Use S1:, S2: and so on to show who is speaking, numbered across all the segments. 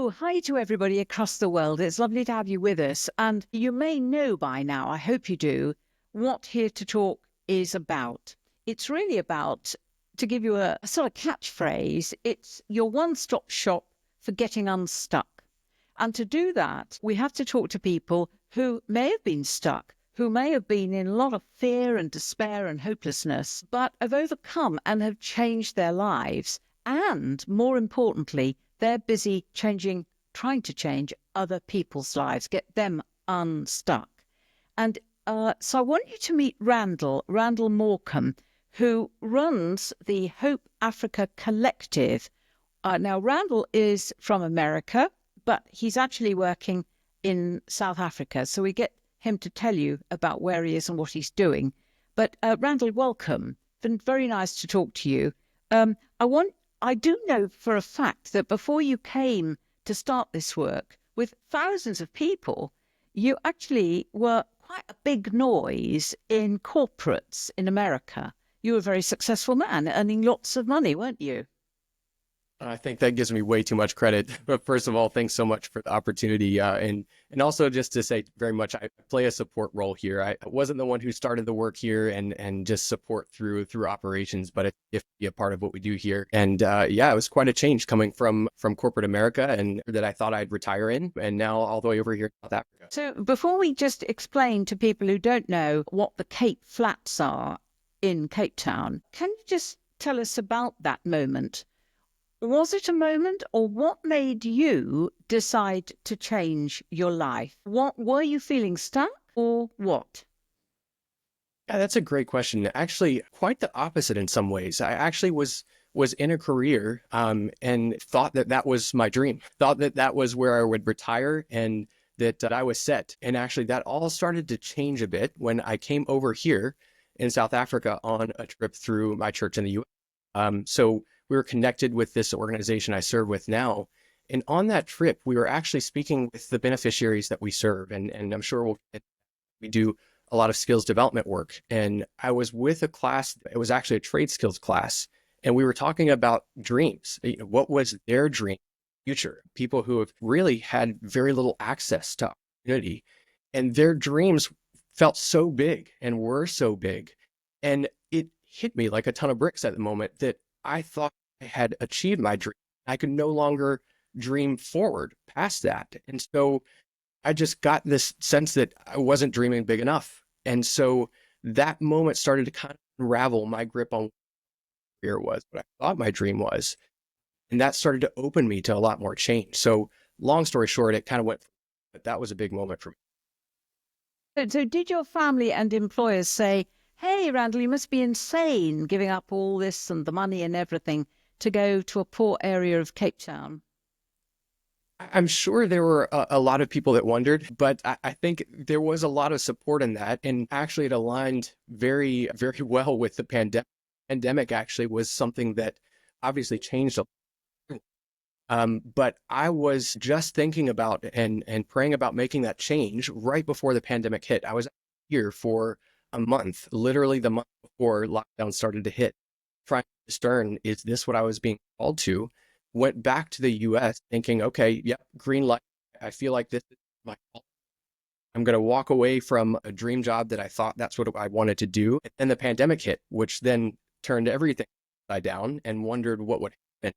S1: So, hi to everybody across the world. It's lovely to have you with us. And you may know by now, I hope you do, what Here to Talk is about. It's really about, to give you a sort of catchphrase, it's your one-stop shop for getting unstuck. And to do that, we have to talk to people who may have been stuck, who may have been in a lot of fear and despair and hopelessness, but have overcome and have changed their lives. And more importantly, they're busy trying to change other people's lives, get them unstuck. And so I want you to meet Randall Morcom, who runs the Hope Africa Collective. Now, Randall is from America, but he's actually working in South Africa. So we get him to tell you about where he is and what he's doing. But Randall, welcome. Been very nice to talk to you. I do know for a fact that before you came to start this work with thousands of people, you actually were quite a big noise in corporates in America. You were a very successful man, earning lots of money, weren't you?
S2: I think that gives me way too much credit. But first of all, thanks so much for the opportunity. And also just to say very much, I play a support role here. I wasn't the one who started the work here and just support through operations, but if be a part of what we do here. And yeah, it was quite a change coming from corporate America and that I thought I'd retire in, and now all the way over here in South Africa.
S1: So before we just explain to people who don't know what the Cape Flats are in Cape Town, can you just tell us about that moment? Was it a moment, or what made you decide to change your life? What were you feeling, stuck or what?
S2: Yeah, that's a great question. Actually, quite the opposite in some ways. I actually was in a career and thought that was my dream. Thought that was where I would retire and that I was set. And actually, that all started to change a bit when I came over here in South Africa on a trip through my church in the U.S. So we were connected with this organization I serve with now. And on that trip, we were actually speaking with the beneficiaries that we serve. And I'm sure we do a lot of skills development work. And I was with a class, it was actually a trade skills class. And we were talking about dreams. What was their dream future? People who have really had very little access to opportunity. And their dreams felt so big and were so big. And it hit me like a ton of bricks at the moment that I thought I had achieved my dream. I could no longer dream forward past that. And so I just got this sense that I wasn't dreaming big enough. And so that moment started to kind of unravel my grip on what fear was, what I thought my dream was. And that started to open me to a lot more change. So long story short, it kind of went, but that was a big moment for me.
S1: So did your family and employers say, hey, Randall, you must be insane giving up all this and the money and everything to go to a poor area of Cape Town?
S2: I'm sure there were a lot of people that wondered, but I think there was a lot of support in that. And actually, it aligned very, very well with the pandemic. Pandemic actually was something that obviously changed a lot. But I was just thinking about and praying about making that change right before the pandemic hit. I was here for a month, literally the month before lockdown started to hit, trying to discern, is this what I was being called to? Went back to the US thinking, okay, yeah, green light. I feel like this is my call. I'm going to walk away from a dream job that I thought that's what I wanted to do. And the pandemic hit, which then turned everything upside down and wondered what would happen.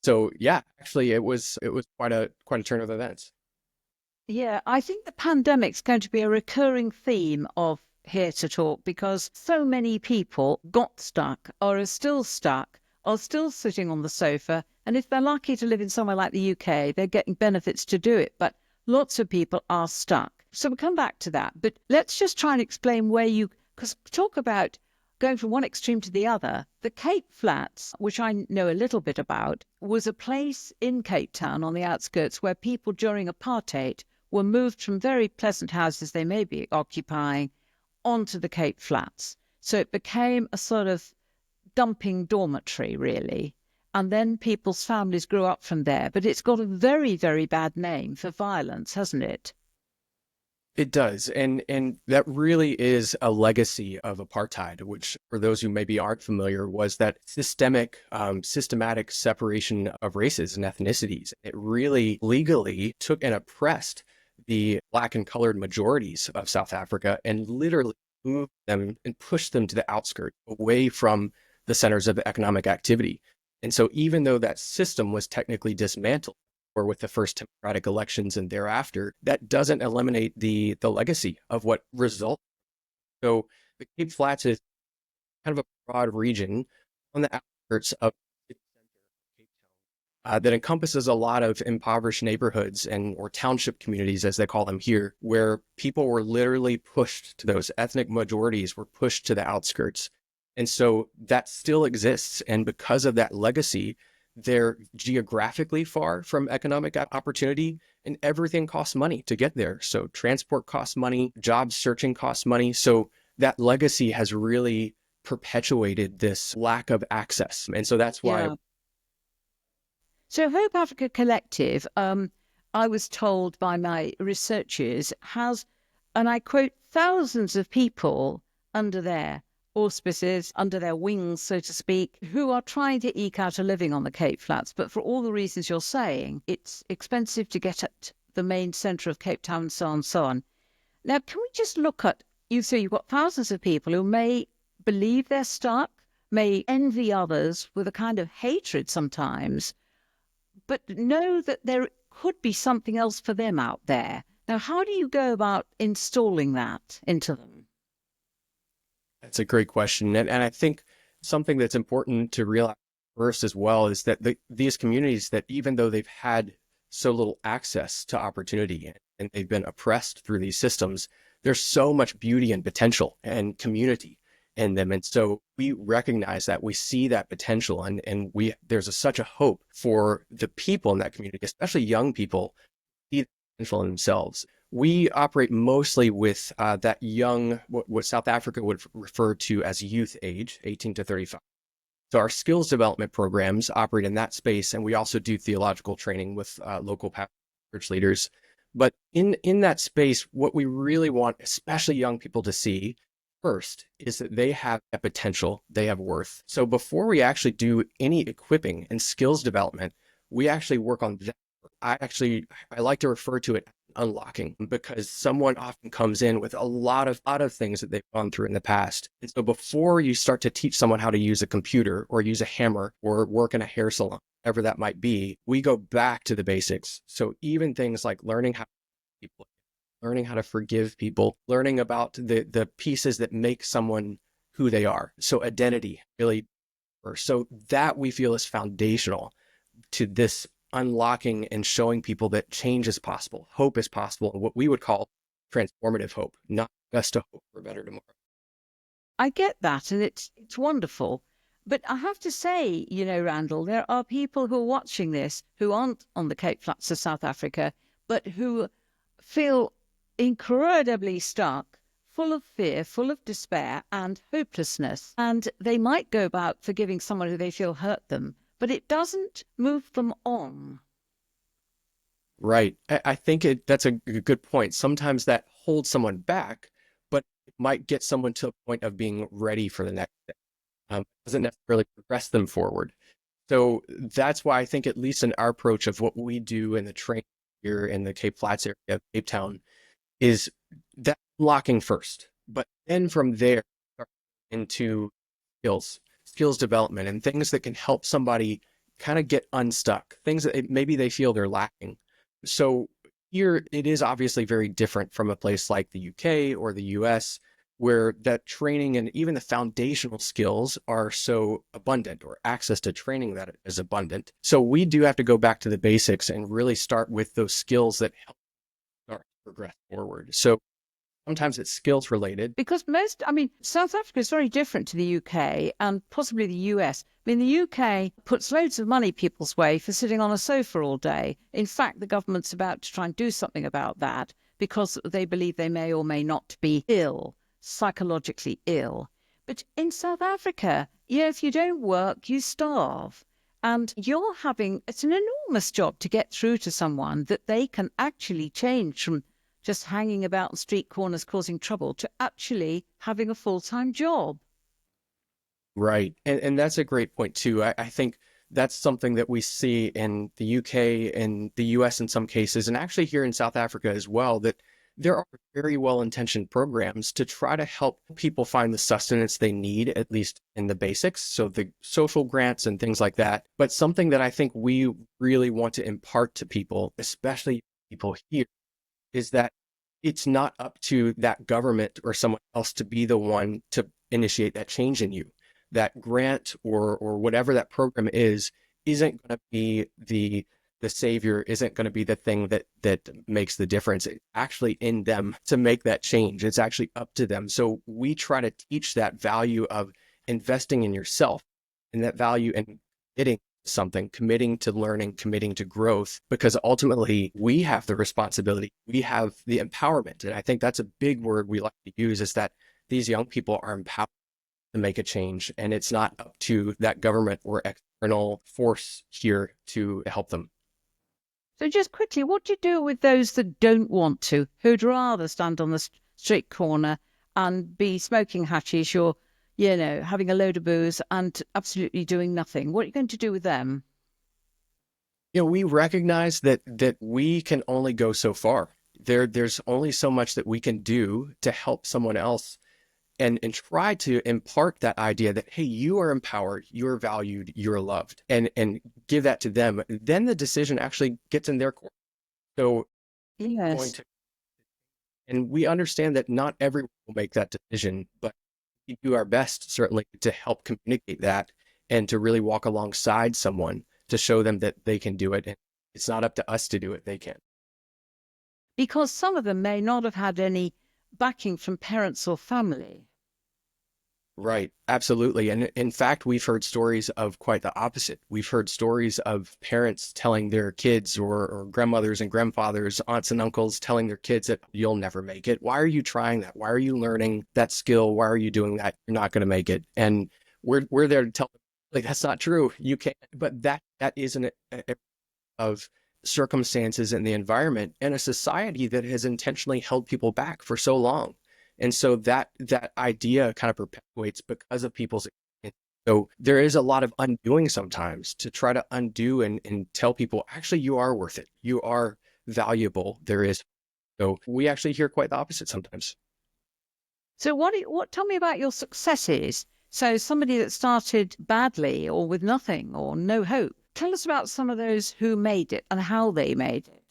S2: So yeah, actually it was quite a turn of events.
S1: Yeah, I think the pandemic's going to be a recurring theme of Here to Talk because so many people got stuck or are still stuck or still sitting on the sofa. And if they're lucky to live in somewhere like the UK, they're getting benefits to do it. But lots of people are stuck. So we'll come back to that. But let's just try and explain because talk about going from one extreme to the other. The Cape Flats, which I know a little bit about, was a place in Cape Town on the outskirts where people during apartheid were moved from very pleasant houses they may be occupying onto the Cape Flats. So it became a sort of dumping dormitory, really. And then people's families grew up from there. But it's got a very, very bad name for violence, hasn't it?
S2: It does. And that really is a legacy of apartheid, which for those who maybe aren't familiar, was that systematic separation of races and ethnicities. It really legally took and oppressed the Black and colored majorities of South Africa and literally moved them and pushed them to the outskirts, away from the centers of economic activity. And so even though that system was technically dismantled, or with the first democratic elections and thereafter, that doesn't eliminate the legacy of what results. So the Cape Flats is kind of a broad region on the outskirts of Cape Town, that encompasses a lot of impoverished neighborhoods and or township communities, as they call them here, where people were literally pushed to those ethnic majorities were pushed to the outskirts. And so that still exists. And because of that legacy, they're geographically far from economic opportunity, and everything costs money to get there. So transport costs money, job searching costs money. So that legacy has really perpetuated this lack of access. And so that's why.
S1: Yeah. So Hope Africa Collective, I was told by my researchers, has, and I quote, thousands of people under their auspices, under their wings, so to speak, who are trying to eke out a living on the Cape Flats. But for all the reasons you're saying, it's expensive to get at the main centre of Cape Town and so on, so on. Now, can we just look at, so you've got thousands of people who may believe they're stuck, may envy others with a kind of hatred sometimes, but know that there could be something else for them out there. Now, how do you go about installing that into them?
S2: That's a great question. And I think something that's important to realize first as well is that these communities, that even though they've had so little access to opportunity and they've been oppressed through these systems, there's so much beauty and potential and community in them. And so we recognize that, we see that potential, and there's such a hope for the people in that community, especially young people, see the potential in themselves. We operate mostly with that young, what South Africa would refer to as youth age, 18 to 35. So our skills development programs operate in that space, and we also do theological training with local church leaders. But in that space, what we really want, especially young people, to see first is that they have a potential, they have worth. So before we actually do any equipping and skills development, we actually work on that. I like to refer to it unlocking, because someone often comes in with a lot of things that they've gone through in the past. And so before you start to teach someone how to use a computer or use a hammer or work in a hair salon, whatever that might be, we go back to the basics. So even things like learning how to people, learning how to forgive people, learning about the pieces that make someone who they are. So identity really, so that we feel is foundational to this unlocking and showing people that change is possible, hope is possible, and what we would call transformative hope, not just a hope for a better tomorrow.
S1: I get that, and it's wonderful. But I have to say, Randall, there are people who are watching this who aren't on the Cape Flats of South Africa, but who feel incredibly stuck, full of fear, full of despair and hopelessness. And they might go about forgiving someone who they feel hurt them, but it doesn't move them on.
S2: Right. I think that's a good point. Sometimes that holds someone back, but it might get someone to a point of being ready for the next thing. Doesn't necessarily progress them forward. So that's why I think, at least in our approach of what we do in the training here in the Cape Flats area of Cape Town, is that unlocking first, but then from there into skills development and things that can help somebody kind of get unstuck, things that maybe they feel they're lacking. So here it is obviously very different from a place like the UK or the US, where that training and even the foundational skills are so abundant, or access to training that is abundant. So we do have to go back to the basics and really start with those skills that help start to progress forward. So sometimes it's skills related.
S1: Because South Africa is very different to the UK and possibly the US. The UK puts loads of money people's way for sitting on a sofa all day. In fact, the government's about to try and do something about that because they believe they may or may not be ill, psychologically ill. But in South Africa, if you don't work, you starve. And it's an enormous job to get through to someone that they can actually change from just hanging about on street corners causing trouble to actually having a full-time job.
S2: Right. And that's a great point too. I think that's something that we see in the UK and the US in some cases, and actually here in South Africa as well, that there are very well-intentioned programs to try to help people find the sustenance they need, at least in the basics. So the social grants and things like that. But something that I think we really want to impart to people, especially people here, is that it's not up to that government or someone else to be the one to initiate that change in you. That grant or whatever that program is isn't going to be the savior, isn't going to be the thing that makes the difference. It's actually in them to make that change. It's actually up to them. So we try to teach that value of investing in yourself and that value in committing to something, committing to learning, committing to growth, because ultimately we have the responsibility, we have the empowerment. And I think that's a big word we like to use, is that these young people are empowered to make a change, and it's not up to that government or external force here to help them.
S1: So just quickly, what do you do with those that don't want to, who'd rather stand on the street corner and be smoking hashish or, having a load of booze and absolutely doing nothing? What are you going to do with them?
S2: We recognize that we can only go so far. There's only so much that we can do to help someone else and try to impart that idea that, hey, you are empowered, you're valued, you're loved, and give that to them. Then the decision actually gets in their court. So going
S1: Yes.
S2: to, and we understand that not everyone will make that decision, but we do our best certainly to help communicate that and to really walk alongside someone to show them that they can do it. And it's not up to us to do it, they can.
S1: Because some of them may not have had any backing from parents or family.
S2: Right, absolutely. And in fact, we've heard stories of quite the opposite. We've heard stories of parents telling their kids, or grandmothers and grandfathers, aunts and uncles telling their kids that you'll never make it. Why are you trying that? Why are you learning that skill? Why are you doing that? You're not going to make it. And we're there to tell them, like, that's not true. You can't. But that isn't of circumstances in the environment and a society that has intentionally held people back for so long. And so that idea kind of perpetuates because of people's experience. So there is a lot of undoing sometimes to try to undo and tell people, actually, you are worth it. You are valuable. There is. So we actually hear quite the opposite sometimes.
S1: So tell me about your successes. So somebody that started badly or with nothing or no hope. Tell us about some of those who made it and how they made it.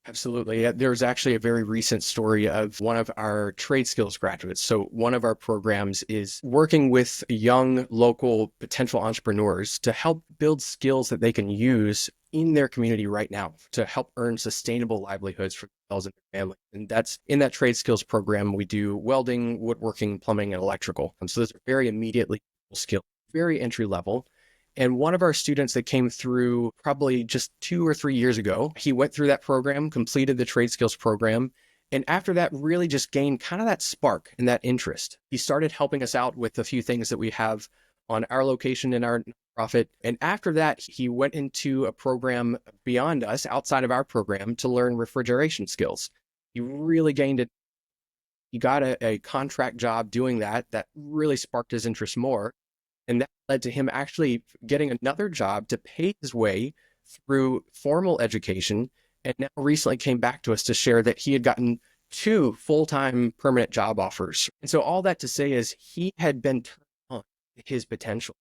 S2: Absolutely. There's actually a very recent story of one of our trade skills graduates. So one of our programs is working with young local potential entrepreneurs to help build skills that they can use in their community right now to help earn sustainable livelihoods for themselves and their family. And that's in that trade skills program. We do welding, woodworking, plumbing, and electrical. And so those are very immediately skills, very entry level. And one of our students that came through probably just 2 or 3 years ago, he went through that program, completed the trade skills program. And after that, really just gained kind of that spark and that interest. He started helping us out with a few things that we have on our location in our nonprofit. And after that, he went into a program beyond us, outside of our program, to learn refrigeration skills. He really gained it. He got a contract job doing that. That really sparked his interest more. And that led to him actually getting another job to pay his way through formal education. And now recently came back to us to share that he had gotten 2 full-time permanent job offers. And so all that to say is he had been turned on to his potential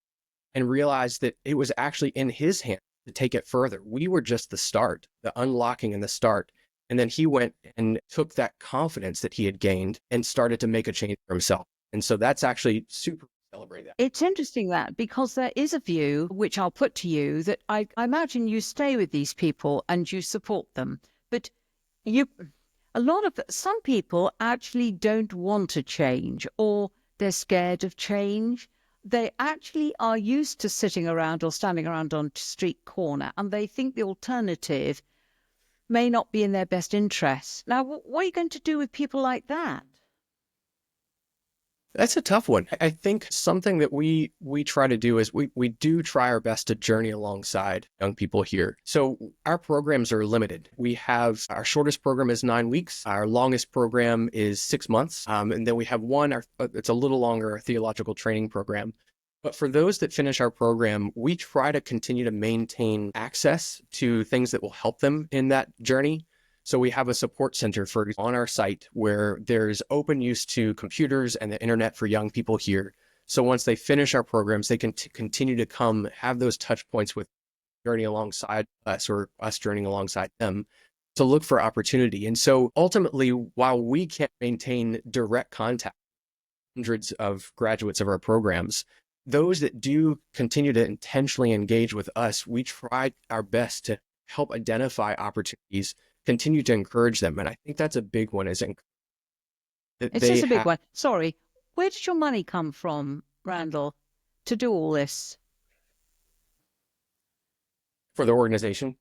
S2: and realized that it was actually in his hands to take it further. We were just the start, the unlocking and the start. And then he went and took that confidence that he had gained and started to make a change for himself. And so that's actually super celebrate that.
S1: It's interesting that because there is a view, which I'll put to you, that I imagine you stay with these people and you support them. But you, some people actually don't want to change or they're scared of change. They actually are used to sitting around or standing around on a street corner and they think the alternative may not be in their best interest. Now, what are you going to do with people like that?
S2: That's a tough one. I think something that we try to do is we do try our best to journey alongside young people here. So our programs are limited. We have our shortest program is 9 weeks. Our longest program is 6 months. And then we have it's a little longer, a theological training program. But for those that finish our program, we try to continue to maintain access to things that will help them in that journey. So we have a support center on our site where there's open use to computers and the internet for young people here. So once they finish our programs, they can continue to come have those touch points with journey alongside us or us journeying alongside them to look for opportunity. And so ultimately, while we can't maintain direct contact with hundreds of graduates of our programs, those that do continue to intentionally engage with us, we try our best to help identify opportunities, continue to encourage them. And I think that's a big one, is that
S1: It's
S2: they
S1: just a big
S2: have
S1: one. Sorry, where did your money come from, Randall, to do all this?
S2: for the organization.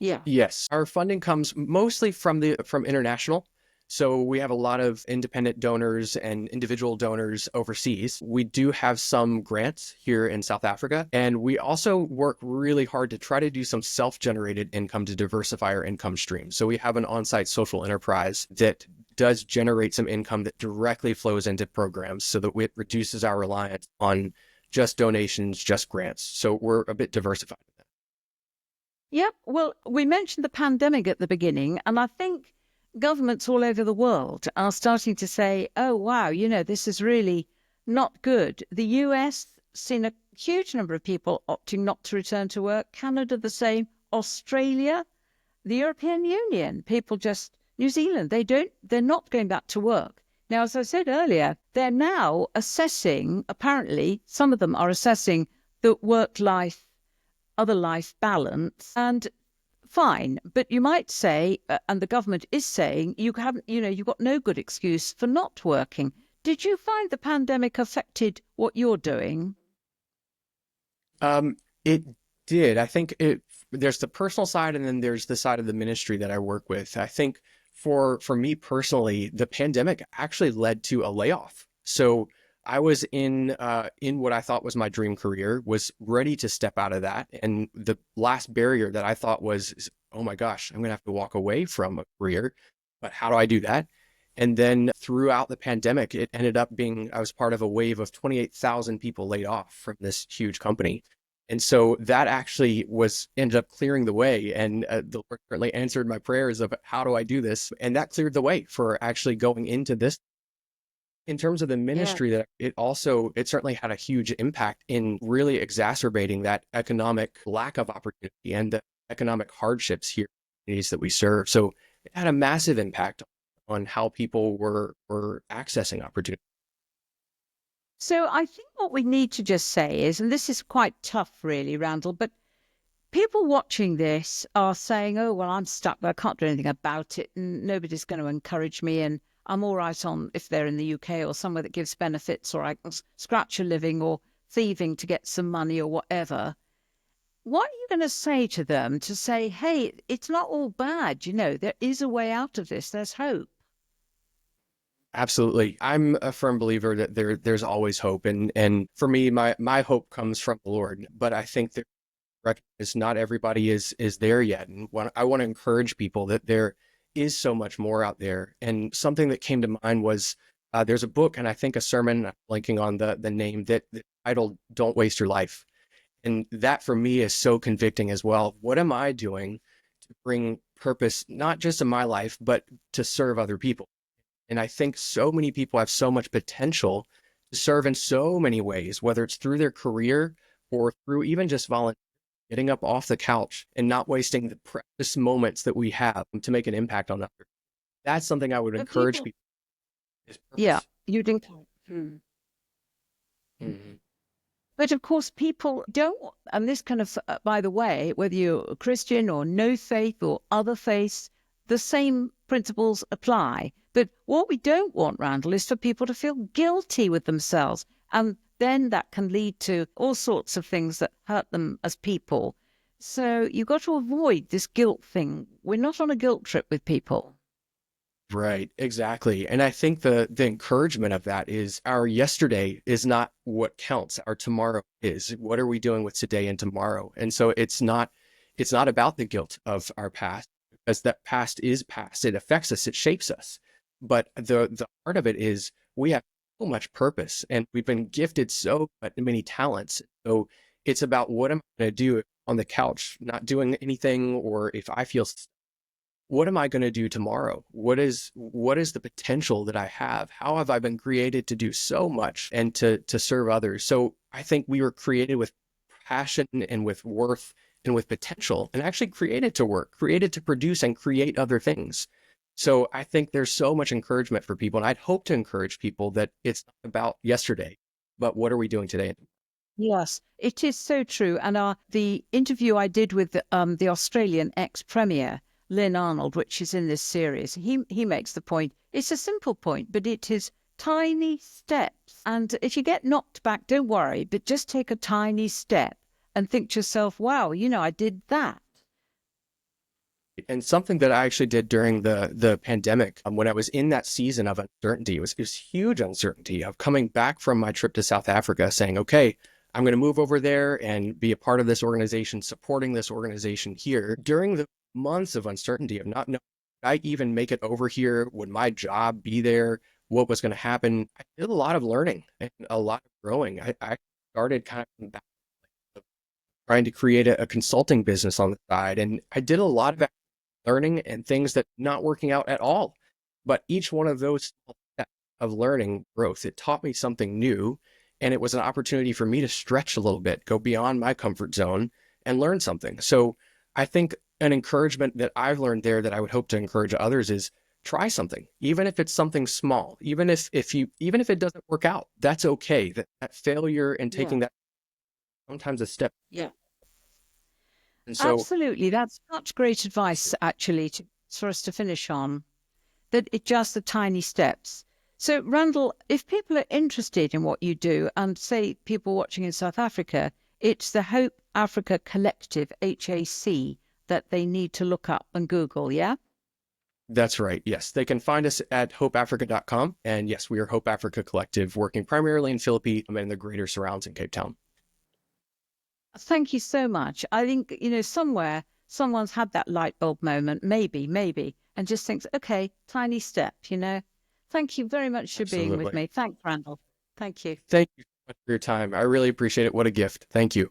S1: Yeah.
S2: Yes, our funding comes mostly from international. So we have a lot of independent donors and individual donors overseas. We do have some grants here in South Africa, and we also work really hard to try to do some self-generated income to diversify our income stream. So we have an on-site social enterprise that does generate some income that directly flows into programs so that it reduces our reliance on just donations, just grants. So we're a bit diversified.
S1: Yep. Well, we mentioned the pandemic at the beginning, and I think governments all over the world are starting to say, oh, wow, this is really not good. The US seen a huge number of people opting not to return to work. Canada, the same. Australia, the European Union, New Zealand, they're not going back to work. Now, as I said earlier, they're now assessing, apparently, some of them are assessing the work-life other life balance. And fine, but you might say, and the government is saying, you've got no good excuse for not working. Did you find the pandemic affected what you're doing?
S2: It did. I think there's the personal side and then there's the side of the ministry that I work with. I think for me personally, the pandemic actually led to a layoff. So I was in what I thought was my dream career, was ready to step out of that. And the last barrier that I thought was, oh my gosh, I'm gonna have to walk away from a career, but how do I do that? And then throughout the pandemic, it ended up being, I was part of a wave of 28,000 people laid off from this huge company. And so that actually ended up clearing the way. And the Lord certainly answered my prayers of how do I do this? And that cleared the way for actually going into this. In terms of the
S1: Yeah.
S2: ministry, that it certainly had a huge impact in really exacerbating that economic lack of opportunity and the economic hardships here in the communities that we serve. So it had a massive impact on how people were accessing opportunity.
S1: So I think what we need to just say is, and this is quite tough, really, Randall, but people watching this are saying, oh, well, I'm stuck. I can't do anything about it. And nobody's going to encourage me. And I'm all right on if they're in the UK or somewhere that gives benefits, or I can scratch a living or thieving to get some money or whatever. What are you going to say to them to say, hey, it's not all bad? There is a way out of this. There's hope.
S2: Absolutely. I'm a firm believer that there's always hope. And for me, my hope comes from the Lord. But I think that recognize not everybody is there yet. And I want to encourage people that there is so much more out there. And something that came to mind was there's a book and I think a sermon, I'm blanking on the name, that the title, Don't Waste Your Life. And that for me is so convicting as well. What am I doing to bring purpose, not just in my life, but to serve other people? And I think so many people have so much potential to serve in so many ways, whether it's through their career or through even just volunteering, getting up off the couch and not wasting the precious moments that we have to make an impact on others. That's something I would
S1: But
S2: encourage
S1: people,
S2: people, is
S1: yeah,
S2: purpose.
S1: you didn't.
S2: Mhm.
S1: But of course, people don't, and this kind of, by the way, whether you're a Christian or no faith or other faiths, the same principles apply. But what we don't want, Randall, is for people to feel guilty with themselves. And then that can lead to all sorts of things that hurt them as people. So you've got to avoid this guilt thing. We're not on a guilt trip with people.
S2: Right, exactly. And I think the encouragement of that is our yesterday is not what counts. Our tomorrow is. What are we doing with today and tomorrow? And so it's not about the guilt of our past, because that past is past. It affects us, it shapes us. But the heart of it is we have so much purpose and we've been gifted so many talents. So it's about what am I going to do on the couch, not doing anything, or if I feel what am I going to do tomorrow? What is the potential that I have? How have I been created to do so much and to serve others? So I think we were created with passion and with worth and with potential, and actually created to work, created to produce and create other things. So I think there's so much encouragement for people, and I'd hope to encourage people that it's not about yesterday, but what are we doing today?
S1: Yes, it is so true. And the interview I did with the Australian ex-premier, Lynn Arnold, which is in this series, he makes the point. It's a simple point, but it is tiny steps. And if you get knocked back, don't worry, but just take a tiny step and think to yourself, wow, I did that.
S2: And something that I actually did during the pandemic, when I was in that season of uncertainty, it was huge uncertainty of coming back from my trip to South Africa, saying, "Okay, I'm going to move over there and be a part of this organization, supporting this organization here." During the months of uncertainty of not knowing, would I even make it over here? Would my job be there? What was going to happen? I did a lot of learning and a lot of growing. I started kind of back trying to create a consulting business on the side, and I did a lot of learning and things that not working out at all. But each one of those steps of learning growth, it taught me something new. And it was an opportunity for me to stretch a little bit, go beyond my comfort zone and learn something. So I think an encouragement that I've learned there that I would hope to encourage others is try something, even if it's something small, even if it doesn't work out, that's okay. That failure and
S1: Yeah.
S2: taking that sometimes a step.
S1: Yeah.
S2: And so
S1: Absolutely. That's such great advice, actually, for us to finish on. That it's just the tiny steps. So, Randall, if people are interested in what you do, and say people watching in South Africa, it's the Hope Africa Collective, HAC, that they need to look up and Google, yeah?
S2: that's right. Yes. They can find us at hopeafrica.com. And yes, we are Hope Africa Collective, working primarily in Philippines and the greater surrounds in Cape Town.
S1: Thank you so much. I think, somewhere someone's had that light bulb moment, maybe, and just thinks, okay, tiny step. Thank you very much for being with
S2: Absolutely.
S1: me. Thanks, Randall. Thank you.
S2: Thank you so much for your time. I really appreciate it. What a gift. Thank you.